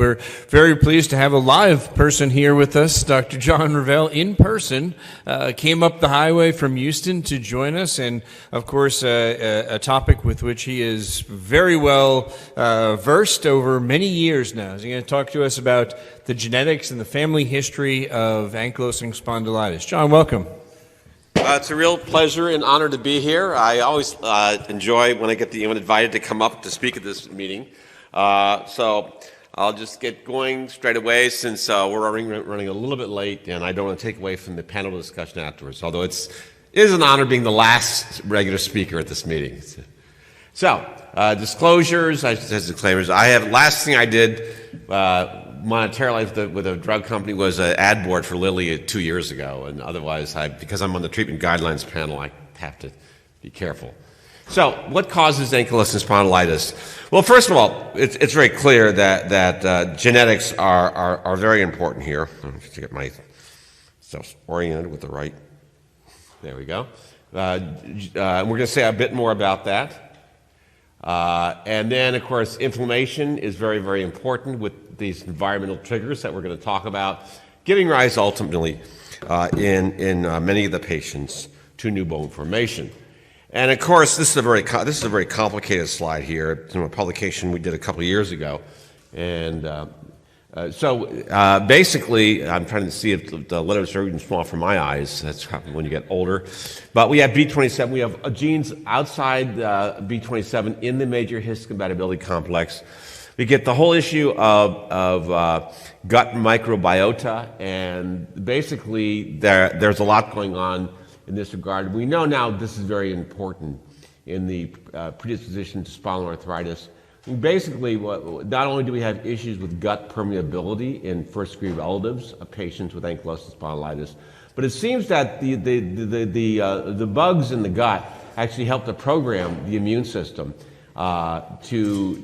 we're very pleased to have a live person here with us. Dr. John Reveille in person came up the highway from Houston to join us, and of course a topic with which he is very well versed over many years now. He's going to talk to us about the genetics and the family history of ankylosing spondylitis. John, welcome. It's a real pleasure and honor to be here. I always enjoy when I get invited to come up to speak at this meeting. So I'll just get going straight away since we're running a little bit late, and I don't want to take away from the panel discussion afterwards, although it is an honor being the last regular speaker at this meeting. So, disclosures, as disclaimers. Last thing I did monetarily with a drug company was an ad board for Lilly 2 years ago, and otherwise, because I'm on the treatment guidelines panel, I have to be careful. So, what causes ankylosing spondylitis? Well, first of all, it's very clear that genetics are very important here. Let me get myself oriented with the right. There we go. We're going to say a bit more about that. And then, of course, inflammation is very, very important with these environmental triggers that we're going to talk about, giving rise ultimately in many of the patients to new bone formation. And of course, this is a very complicated slide here. It's from a publication we did a couple of years ago, and basically, I'm trying to see if the letters are even small for my eyes. That's probably when you get older. But we have B27. We have genes outside B27 in the major histocompatibility complex. We get the whole issue of gut microbiota, and basically there's a lot going on in this regard. We know now this is very important in the predisposition to spondyloarthritis. Basically, not only do we have issues with gut permeability in first-degree relatives of patients with ankylosing spondylitis, but it seems that the bugs in the gut actually help to program the immune system to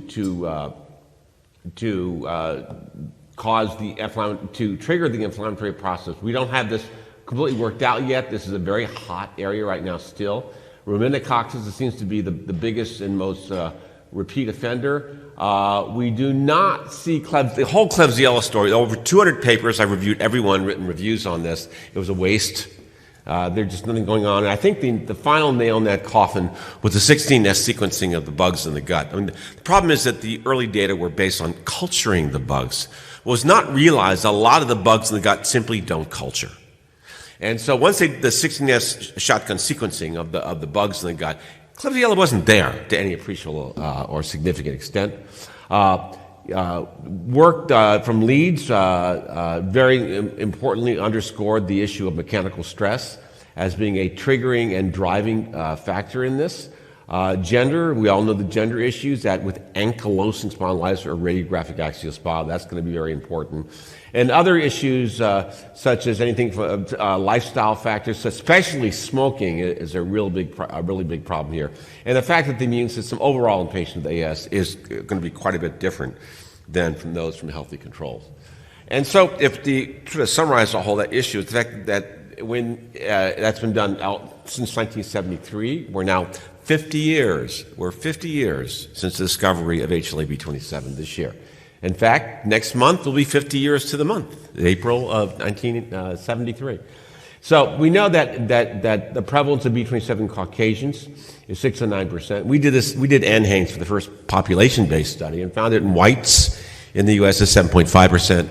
trigger the inflammatory process. We don't have this completely worked out yet. This is a very hot area right now still. Rhaminococcus seems to be the biggest and most repeat offender. We do not see the whole Klebsiella story. Over 200 papers, I reviewed everyone, written reviews on this. It was a waste. There's just nothing going on. And I think the final nail in that coffin was the 16S sequencing of the bugs in the gut. I mean, the problem is that the early data were based on culturing the bugs. What was not realized, a lot of the bugs in the gut simply don't culture. And so once the 16S shotgun sequencing of the bugs in the gut, Klebsiella wasn't there to any appreciable or significant extent. Work from Leeds very importantly underscored the issue of mechanical stress as being a triggering and driving factor in this. Gender, we all know the gender issues that with ankylosing spondylitis or radiographic axial SPA, that's going to be very important. And other issues such as anything from lifestyle factors, especially smoking, is a really big problem here. And the fact that the immune system overall in patients with AS is going to be quite a bit different than from those from healthy controls. And so, to summarize the whole that issue, it's the fact that when that's been done since 1973, we're now 50 years. We're 50 years since the discovery of HLA-B27 this year. In fact, next month will be 50 years to the month, April of 1973. So we know that the prevalence of B27 in Caucasians is 6 to 9%. We did NHANES for the first population-based study and found it in whites in the U.S. is 7.5%,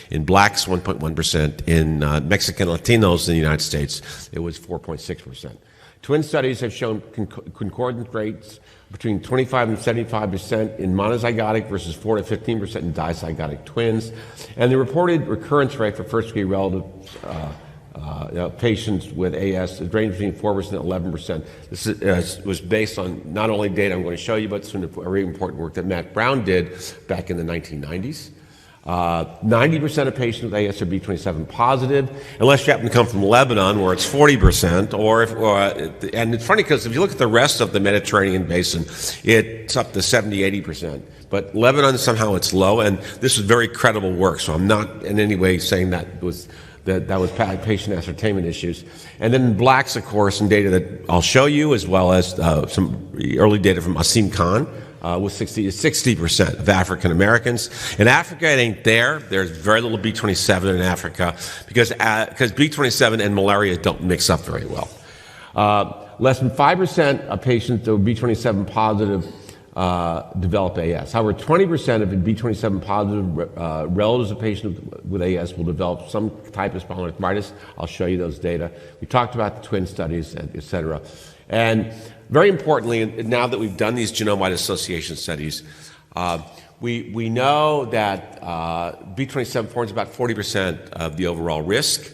in blacks 1.1%, in Mexican Latinos in the United States it was 4.6%. Twin studies have shown concordant rates between 25 and 75% in monozygotic versus 4 to 15% in dizygotic twins. And the reported recurrence rate for first-degree relatives, patients with AS, ranged between 4% and 11%. This was based on not only data I'm going to show you, but some very important work that Matt Brown did back in the 1990s. 90% of patients with AS are B27 positive, unless you happen to come from Lebanon, where it's 40%, and it's funny because if you look at the rest of the Mediterranean basin, it's up to 70, 80%. But Lebanon, somehow it's low, and this is very credible work, so I'm not in any way saying that was patient ascertainment issues. And then blacks, of course, and data that I'll show you, as well as some early data from Asim Khan, with 60% of African Americans. In Africa, it ain't there. There's very little B27 in Africa because B27 and malaria don't mix up very well. Less than 5% of patients that were B27 positive develop AS. However, 20% of B27 positive relatives of patients with AS will develop some type of spondyloarthritis. I'll show you those data. We talked about the twin studies, et cetera. And very importantly, now that we've done these genome-wide association studies, we know that B27 forms about 40% of the overall risk.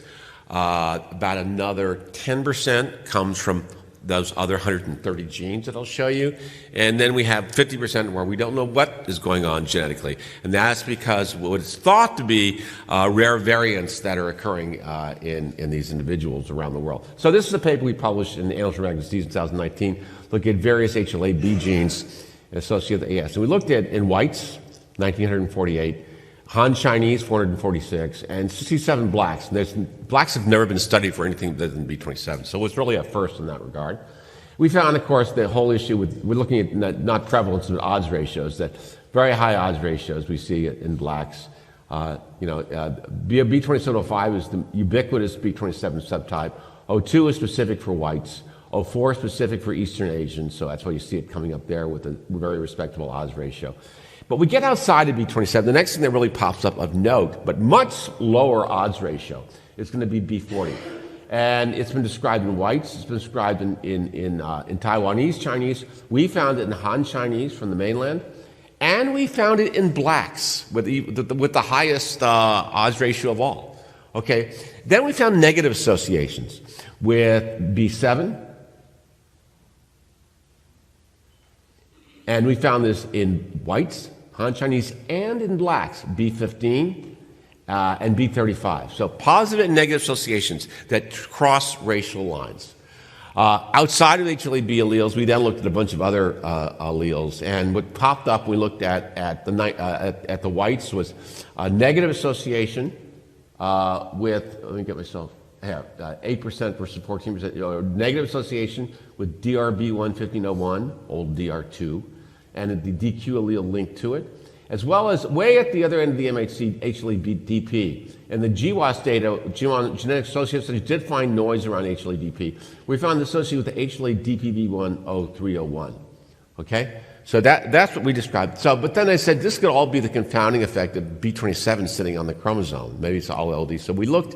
About another 10% comes from those other 130 genes that I'll show you. And then we have 50% where we don't know what is going on genetically. And that's because what is thought to be rare variants that are occurring in these individuals around the world. So this is a paper we published in the Annals of Rheumatology Disease in 2019, looking at various HLA-B genes associated with AS. And we looked at in whites, 1,948, Han Chinese, 446, and 67 blacks. Blacks have never been studied for anything other than B27, so it's really a first in that regard. We found, of course, the whole issue with, we're looking at not prevalence, but odds ratios, that very high odds ratios we see in blacks. B2705 is the ubiquitous B27 subtype. 02 is specific for whites. 04 is specific for Eastern Asians, so that's why you see it coming up there with a very respectable odds ratio. But we get outside of B27, the next thing that really pops up of note, but much lower odds ratio, is going to be B40. And it's been described in whites, it's been described in Taiwanese Chinese. We found it in Han Chinese from the mainland, and we found it in blacks with the highest odds ratio of all. Okay, then we found negative associations with B7, and we found this in whites, Han Chinese, and in blacks, B15 and B35. So positive and negative associations that cross racial lines. Outside of HLA-B alleles, we then looked at a bunch of other alleles, and what popped up, we looked at the whites was a negative association with, let me get myself, 8% versus 14%, negative association with DRB1 old DR2, and the DQ allele linked to it, as well as way at the other end of the MHC, HLA-DP. And the GWAS data, genetic associates studies, did find noise around HLA-DP. We found it associated with the HLA-DPB10301. Okay? So that's what we described. So, but then I said this could all be the confounding effect of B27 sitting on the chromosome. Maybe it's all LD. So we looked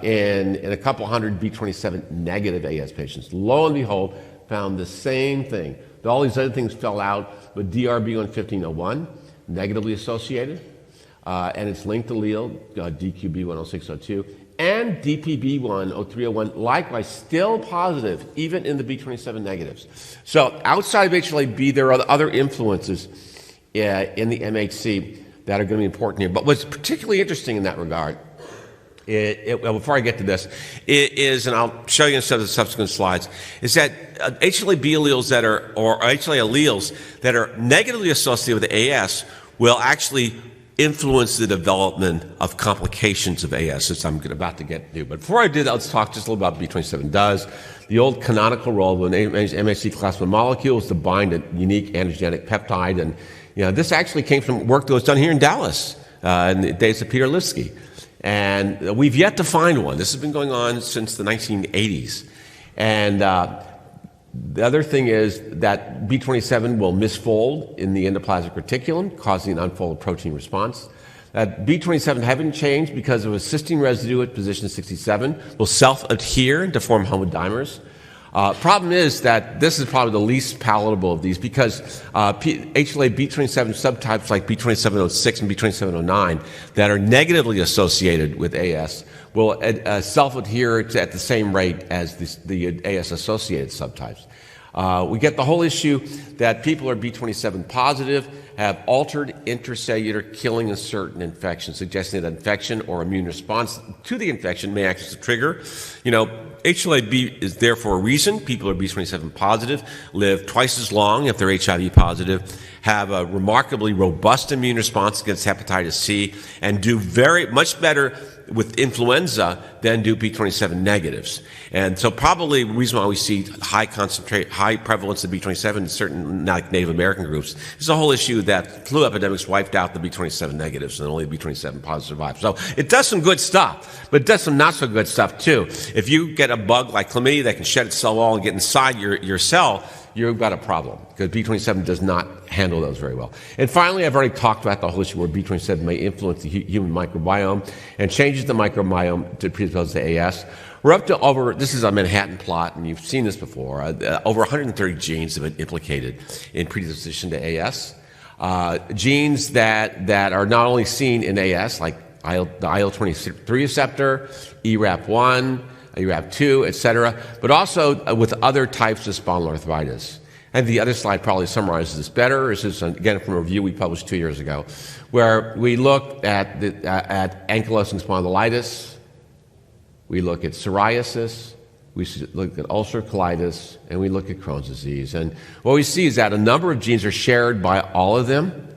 in a couple hundred B27 negative AS patients. Lo and behold, found the same thing. All these other things fell out, but DRB1 negatively associated, and its linked allele, DQB10602, and DPB10301, likewise still positive, even in the B27 negatives. So outside of HLA-B, there are other influences in the MHC that are going to be important here. But what's particularly interesting in that regard, well, before I get to this, is, and I'll show you in some of the subsequent slides, is that HLA-B alleles that are, or HLA alleles that are negatively associated with AS will actually influence the development of complications of AS, as I'm about to get to. But before I do that, let's talk just a little about what B27 does. The old canonical role of an MHC class 1 molecule is to bind a unique antigenic peptide. And this actually came from work that was done here in Dallas in the days of Peter Lipsky. And we've yet to find one. This has been going on since the 1980s. And the other thing is that B27 will misfold in the endoplasmic reticulum, causing an unfolded protein response. B27 haven't changed because of a cysteine residue at position 67, will self-adhere to form homodimers. Problem is that this is probably the least palatable of these because HLA B27 subtypes like B2706 and B2709 that are negatively associated with AS will self-adhere at the same rate as the AS-associated subtypes. We get the whole issue that people are B27 positive, have altered intracellular killing in certain infections, suggesting that infection or immune response to the infection may act as a trigger. HLA-B is there for a reason. People who are B27 positive live twice as long if they're HIV positive, have a remarkably robust immune response against hepatitis C, and do very much better with influenza than do B27 negatives. And so probably the reason why we see high prevalence of B27 in certain Native American groups is the whole issue that flu epidemics wiped out the B27 negatives and only the B27 positives survived. So it does some good stuff, but it does some not so good stuff too. If you get a bug like chlamydia that can shed its cell wall and get inside your cell, you've got a problem, because B27 does not handle those very well. And finally, I've already talked about the whole issue where B27 may influence the human microbiome and changes the microbiome to predispose to AS. We're up to this is a Manhattan plot, and you've seen this before, over 130 genes have been implicated in predisposition to AS. Genes that are not only seen in AS, like the IL-23 receptor, ERAP1, ERAP2, etc., but also with other types of spondyloarthritis. And the other slide probably summarizes this better. This is, again, from a review we published 2 years ago, where we looked at ankylosing spondylitis, we look at psoriasis, we look at ulcerative colitis, and we look at Crohn's disease. And what we see is that a number of genes are shared by all of them,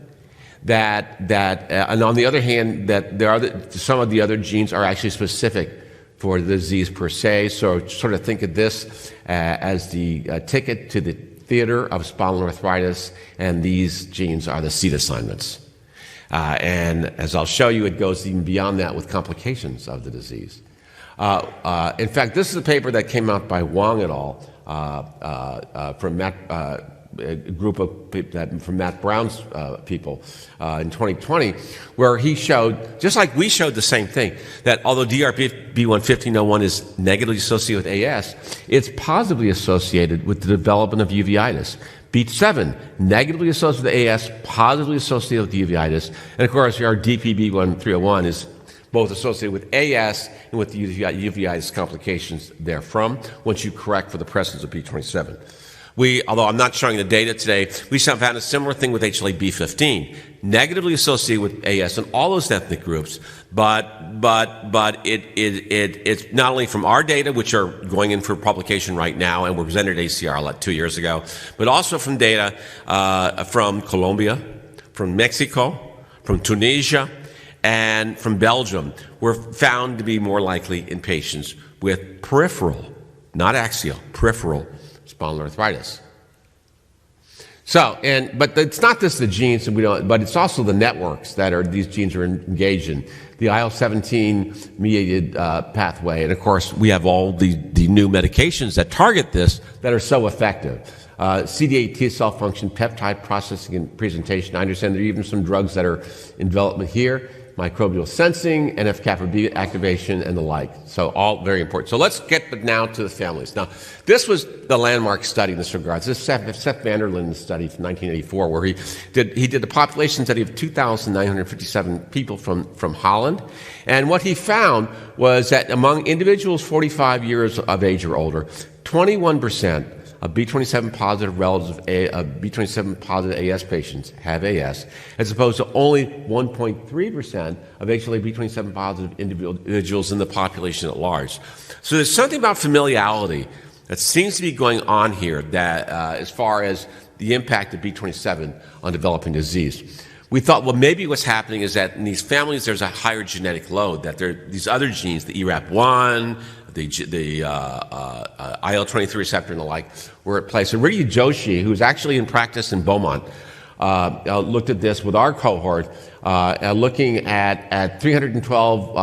and on the other hand, that some of the other genes are actually specific for the disease per se. So sort of think of this as the ticket to the theater of spondyloarthritis, and these genes are the seat assignments. And as I'll show you, it goes even beyond that with complications of the disease. In fact, this is a paper that came out by Wang et al. From a group of people from Matt Brown's people in 2020, where he showed, just like we showed the same thing, that although DRB1-1501 is negatively associated with AS, it's positively associated with the development of uveitis. B7, negatively associated with AS, positively associated with uveitis. And of course, our DPB1301 is both associated with AS and with the uveitis complications therefrom, once you correct for the presence of B27. Although I'm not showing the data today, we found a similar thing with HLA-B15, negatively associated with AS in all those ethnic groups, but it's not only from our data, which are going in for publication right now and were presented at ACR 2 years ago, but also from data from Colombia, from Mexico, from Tunisia, and from Belgium, were found to be more likely in patients with peripheral, not axial, peripheral spondyloarthritis. So, but it's not just the genes, but it's also the networks that these genes are engaged in. The IL-17 mediated pathway, and of course, we have all the new medications that target this that are so effective. CD8 T cell function, peptide processing and presentation. I understand there are even some drugs that are in development here. Microbial sensing, NF-kappa B activation, and the like. So all very important. So let's get now to the families. Now, this was the landmark study in this regard. This is Seth Vanderlin's study from 1984, where he did a population study of 2,957 people from Holland. And what he found was that among individuals 45 years of age or older, 21% of B27 positive relatives of B27 positive AS patients have AS, as opposed to only 1.3% of HLA-B27 positive individuals in the population at large. So there's something about familiality that seems to be going on here that, as far as the impact of B27 on developing disease. We thought, well, maybe what's happening is that in these families there's a higher genetic load, that there are these other genes, the ERAP1, the IL-23 receptor and the like, were at play. So Ricky Joshi, who's actually in practice in Beaumont, looked at this with our cohort, looking at 312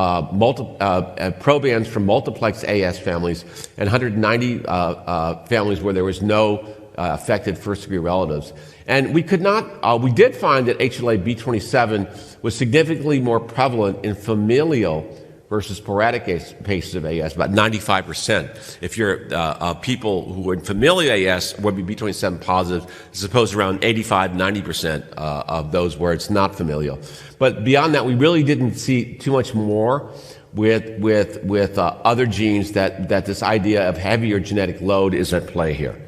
probands from multiplex AS families and 190 families where there was no affected first-degree relatives. And we did find that HLA-B27 was significantly more prevalent in familial versus sporadic cases of AS, about 95%. If you're people who are in familial AS would be B27 positive, as opposed to around 85-90% of those where it's not familial. But beyond that, we really didn't see too much more with other genes that this idea of heavier genetic load is at play here.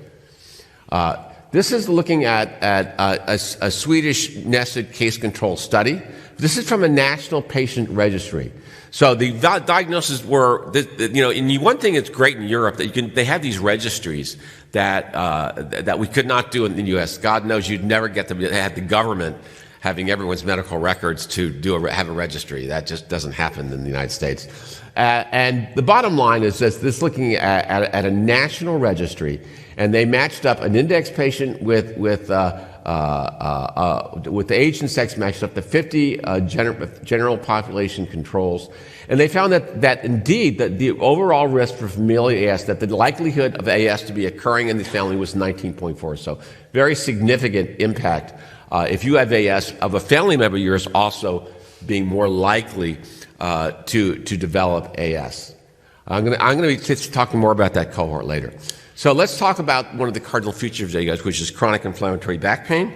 This is looking at a Swedish nested case control study. This is from a national patient registry. So the diagnoses were, and one thing that's great in Europe that they have these registries that we could not do in the U.S. God knows you'd never get them. They had the government having everyone's medical records to have a registry. That just doesn't happen in the United States. And the bottom line is this looking at a national registry, and they matched up an index patient with the age and sex matched up to 50 general population controls. And they found that indeed that the overall risk for familial AS, that the likelihood of AS to be occurring in the family was 19.4. So very significant impact if you have AS of a family member of yours also being more likely to develop AS. I'm going to be talking more about that cohort later. So let's talk about one of the cardinal features of AS, which is chronic inflammatory back pain.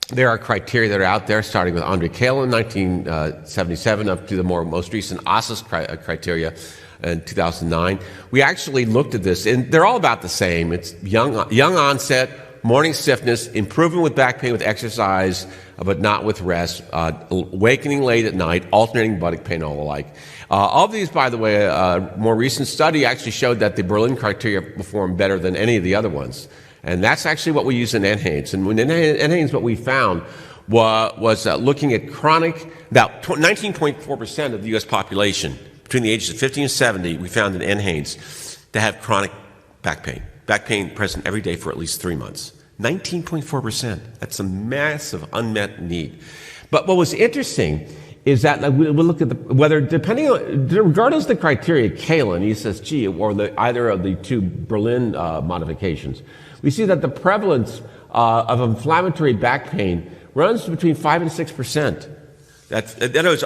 There are criteria that are out there, starting with Andre Kalin, 1977, up to the most recent ASAS criteria in 2009. We actually looked at this, and they're all about the same. It's young onset, morning stiffness, improving with back pain with exercise, but not with rest, awakening late at night, alternating buttock pain, all alike. All of these, by the way, a more recent study actually showed that the Berlin criteria performed better than any of the other ones. And that's actually what we use in NHANES. And in NHANES, what we found was looking at chronic, about 19.4% of the U.S. population between the ages of 50 and 70, we found in NHANES to have chronic back pain present every day for at least 3 months. 19.4%. That's a massive unmet need. But what was interesting is that we'll look at regardless of the criteria, Kalin, he says, or either of the two Berlin modifications, we see that the prevalence of inflammatory back pain runs between 5 and 6%. That is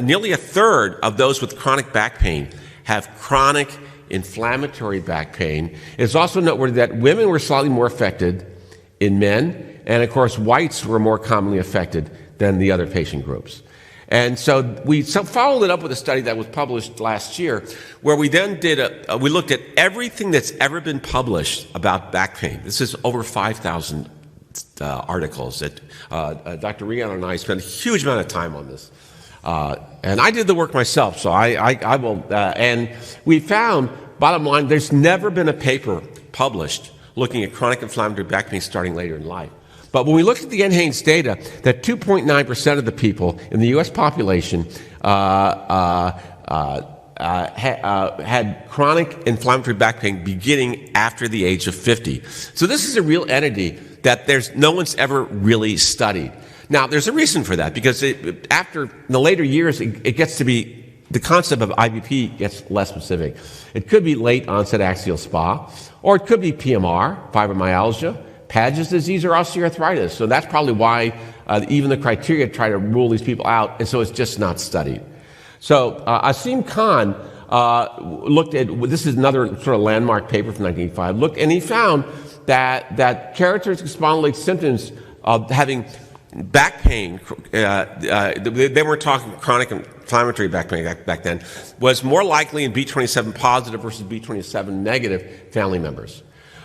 nearly a third of those with chronic back pain have chronic inflammatory back pain. It's also noteworthy that women were slightly more affected in men, and of course whites were more commonly affected than the other patient groups. And so we followed it up with a study that was published last year, where we then we looked at everything that's ever been published about back pain. This is over 5,000 articles that Dr. Rian and I spent a huge amount of time on this. And I did the work myself, so I will. And we found, bottom line, there's never been a paper published looking at chronic inflammatory back pain starting later in life. But when we looked at the NHANES data, that 2.9% of the people in the U.S. population had chronic inflammatory back pain beginning after the age of 50. So this is a real entity that no one's ever really studied. Now, there's a reason for that, because after the later years, it gets to be, the concept of IBP gets less specific. It could be late onset axial SpA, or it could be PMR, fibromyalgia, Paget's disease, or osteoarthritis. So that's probably why even the criteria try to rule these people out, and so it's just not studied. So Asim Khan looked at, this is another sort of landmark paper from 1985, looked, and he found that characteristic spondylitic symptoms of having back pain, they weren't talking chronic inflammatory back pain back then, was more likely in B27 positive versus B27 negative family members.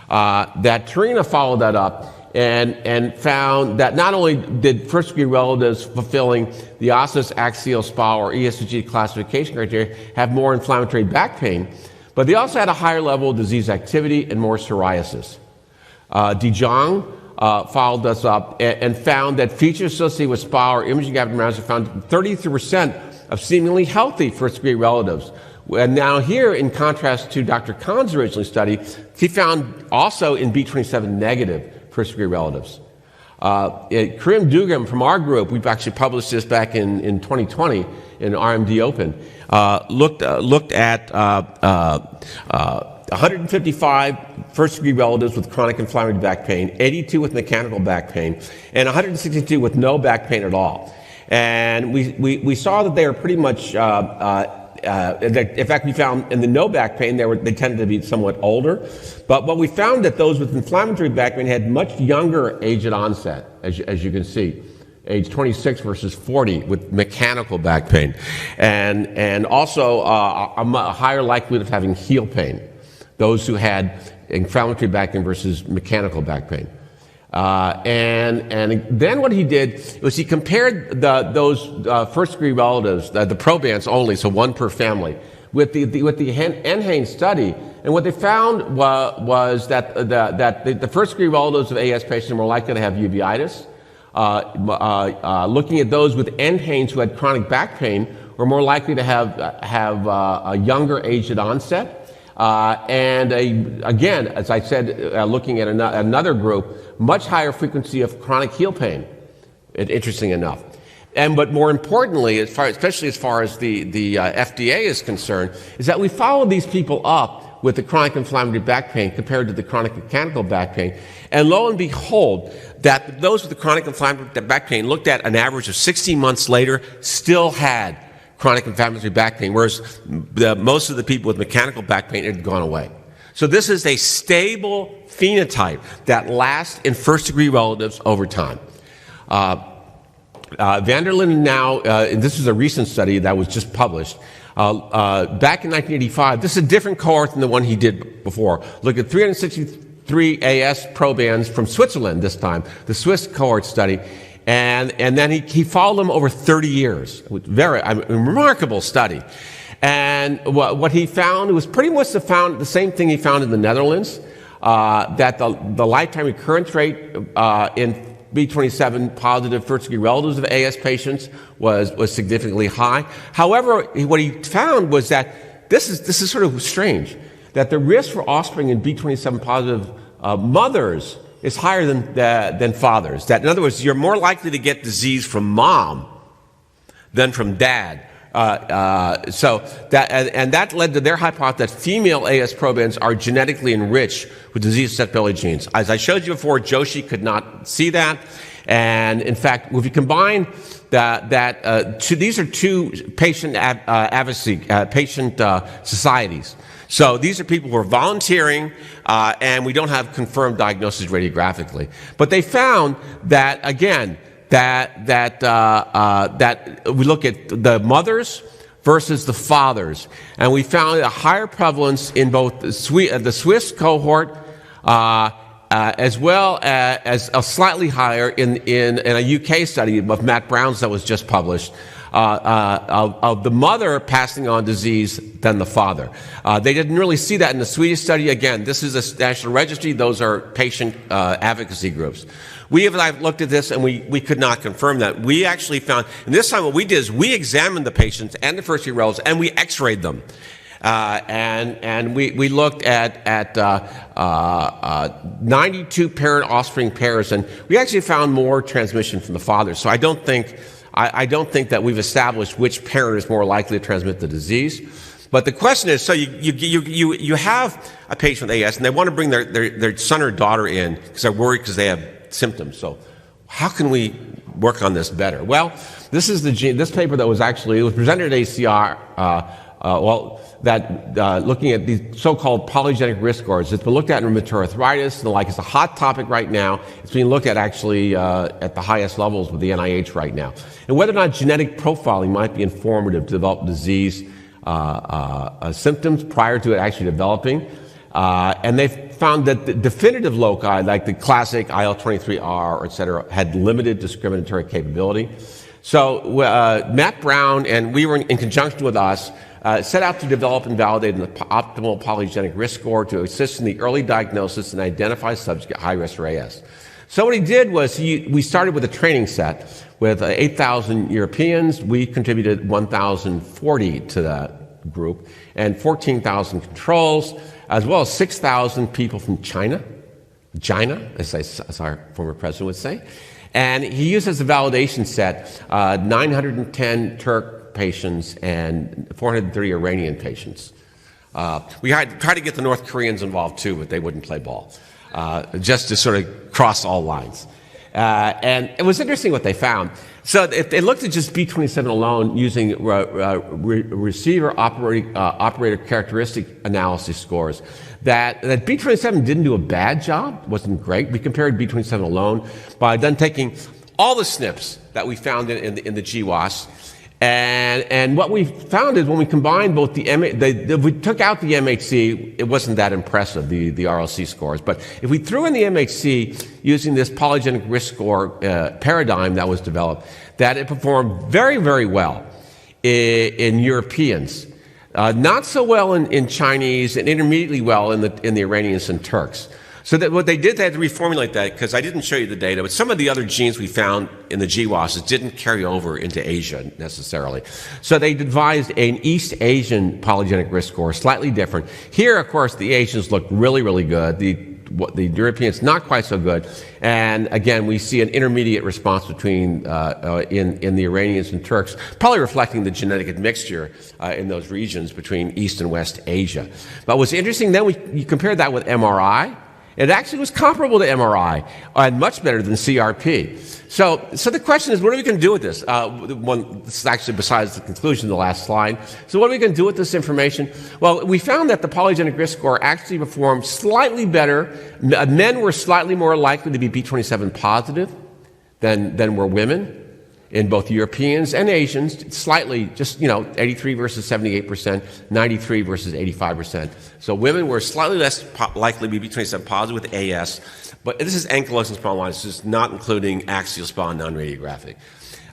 That Trina followed that up and found that not only did first-degree relatives fulfilling the ASAS axial SpA or ESG classification criteria have more inflammatory back pain, but they also had a higher level of disease activity and more psoriasis. Dijon followed us up and found that features associated with SpA or imaging abnormalities found 33% of seemingly healthy first-degree relatives. And now here, in contrast to Dr. Khan's original study, he found also in B27 negative first-degree relatives. Karim Dugam from our group, we've actually published this back in 2020 in RMD Open, looked at 155 first-degree relatives with chronic inflammatory back pain, 82 with mechanical back pain, and 162 with no back pain at all. And we saw that they were pretty much, in fact, we found in the no back pain, they tended to be somewhat older. But what we found that those with inflammatory back pain had much younger age at onset, as you can see, age 26 versus 40 with mechanical back pain. And also a higher likelihood of having heel pain, those who had inflammatory back pain versus mechanical back pain. And then what he did was he compared those first-degree relatives, the probands only, so one per family, with the NHANES study, And what they found was that the first-degree relatives of AS patients are more likely to have uveitis. Looking at those with NHANES who had chronic back pain were more likely to have a younger age at onset. Again, as I said, looking at another group, much higher frequency of chronic heel pain, interesting enough. But more importantly, especially as far as the FDA is concerned, is that we followed these people up with the chronic inflammatory back pain compared to the chronic mechanical back pain. And lo and behold, that those with the chronic inflammatory back pain looked at an average of 16 months later still had chronic inflammatory back pain, whereas most of the people with mechanical back pain had gone away. So this is a stable phenotype that lasts in first-degree relatives over time. Vanderlyn now, this is a recent study that was just published, back in 1985. This is a different cohort than the one he did before. Look at 363 AS probands from Switzerland this time, the Swiss cohort study. And then he followed them over 30 years. Very remarkable study. And what he found was pretty much the same thing he found in the Netherlands, that the lifetime recurrence rate in B27 positive first-degree relatives of AS patients was significantly high. However, what he found was that this is sort of strange, that the risk for offspring in B27 positive mothers is higher than fathers. That, in other words, you're more likely to get disease from mom than from dad. So that led to their hypothesis that female AS probands are genetically enriched with disease susceptibility genes. As I showed you before, Joshi could not see that. And in fact, if you combine these are two patient advocacy, patient societies. So these are people who are volunteering, and we don't have confirmed diagnosis radiographically. But they found that, again, that we look at the mothers versus the fathers, and we found a higher prevalence in both the Swiss cohort as well as a slightly higher in a UK study of Matt Brown's that was just published, of the mother passing on disease than the father. They didn't really see that in the Swedish study. Again, this is a national registry. Those are patient advocacy groups. I've looked at this, and we could not confirm that. We actually found, and this time what we did is we examined the patients and the first-degree relatives, and we x-rayed them. And we looked at 92 parent-offspring pairs, and we actually found more transmission from the father. So I don't think that we've established which parent is more likely to transmit the disease. But the question is, so you have a patient with AS, and they want to bring their son or daughter in because they're worried because they have symptoms. So how can we work on this better? Well, this is this paper that was presented at ACR, looking at these so-called polygenic risk scores. It's been looked at in rheumatoid arthritis and the like. It's a hot topic right now. It's being looked at actually at the highest levels with the NIH right now. And whether or not genetic profiling might be informative to develop disease symptoms prior to it actually developing. And they've found that the definitive loci, like the classic IL-23R, et cetera, had limited discriminatory capability. So Matt Brown, and we were in conjunction with us, set out to develop and validate an optimal polygenic risk score to assist in the early diagnosis and identify subjects at high risk for AS. So what he did was we started with a training set with 8,000 Europeans. We contributed 1,040 to that group and 14,000 controls, as well as 6,000 people from China, as our former president would say. And he used as a validation set 910 Turk patients and 430 Iranian patients. We tried to get the North Koreans involved too, but they wouldn't play ball, just to sort of cross all lines. And it was interesting what they found. So if they looked at just B27 alone using receiver operator characteristic analysis scores, that B27 didn't do a bad job, wasn't great. We compared B27 alone by then taking all the SNPs that we found in the GWAS. And what we found is when we combined both if we took out the MHC, it wasn't that impressive, the RLC scores. But if we threw in the MHC using this polygenic risk score paradigm that was developed, that it performed very, very well in Europeans. Not so well in Chinese, and intermediately well in the Iranians and Turks. So that what they did, they had to reformulate that, because I didn't show you the data, but some of the other genes we found in the GWAS didn't carry over into Asia necessarily. So they devised an East Asian polygenic risk score, slightly different. Here, of course, the Asians look really, really good. The Europeans not quite so good. And again, we see an intermediate response between in the Iranians and Turks, probably reflecting the genetic admixture in those regions between East and West Asia. But what's interesting, then you compare that with MRI. It actually was comparable to MRI and much better than CRP. So the question is, what are we going to do with this? This is actually besides the conclusion of the last slide. So what are we going to do with this information? Well, we found that the polygenic risk score actually performed slightly better. Men were slightly more likely to be B27 positive than were women. In both Europeans and Asians, slightly, just, 83 versus 78%, 93 versus 85%. So women were slightly less likely to be B27 positive with AS, but this is ankylosing spondylitis, this is not including axial spawn non-radiographic.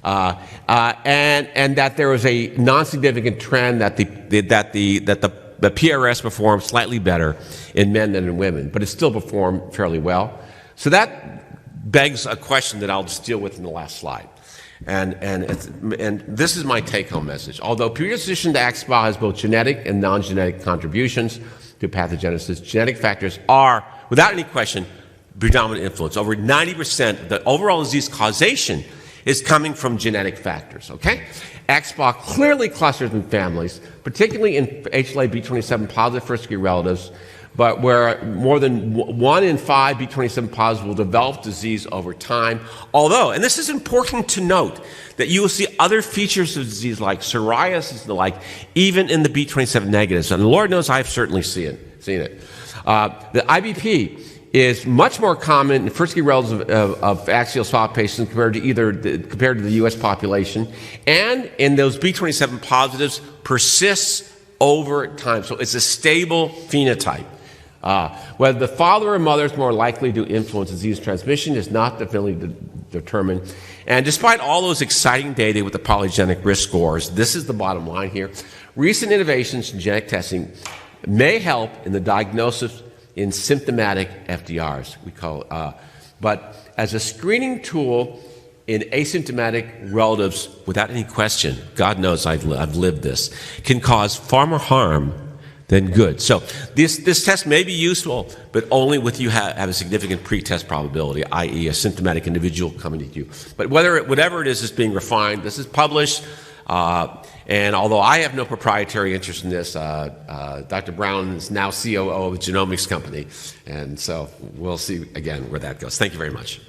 And that there was a non-significant trend that the PRS performed slightly better in men than in women, but it still performed fairly well. So that begs a question that I'll just deal with in the last slide. And this is my take-home message. Although predisposition to AxSpA has both genetic and non-genetic contributions to pathogenesis, genetic factors are, without any question, predominant influence. Over 90% of the overall disease causation is coming from genetic factors, okay? AxSpA clearly clusters in families, particularly in HLA B27 positive first-degree relatives, but where more than 1 in 5 B27 positive will develop disease over time. Although, and this is important to note, that you will see other features of disease like psoriasis and the like, even in the B27 negatives. And Lord knows I've certainly seen it. The IBP is much more common in first-degree relatives of axial SPA patients compared to the U.S. population, and in those B27 positives persists over time. So it's a stable phenotype. Whether the father or mother is more likely to influence disease transmission is not definitively determined. And despite all those exciting data with the polygenic risk scores, this is the bottom line here. Recent innovations in genetic testing may help in the diagnosis in symptomatic FDRs, we call it. But as a screening tool in asymptomatic relatives, without any question, God knows I've lived this, can cause far more harm than good. So this test may be useful, but only with you have a significant pre-test probability, i.e. a symptomatic individual coming to you. But whatever it is being refined. This is published, and although I have no proprietary interest in this, Dr. Brown is now COO of a genomics company, and so we'll see again where that goes. Thank you very much.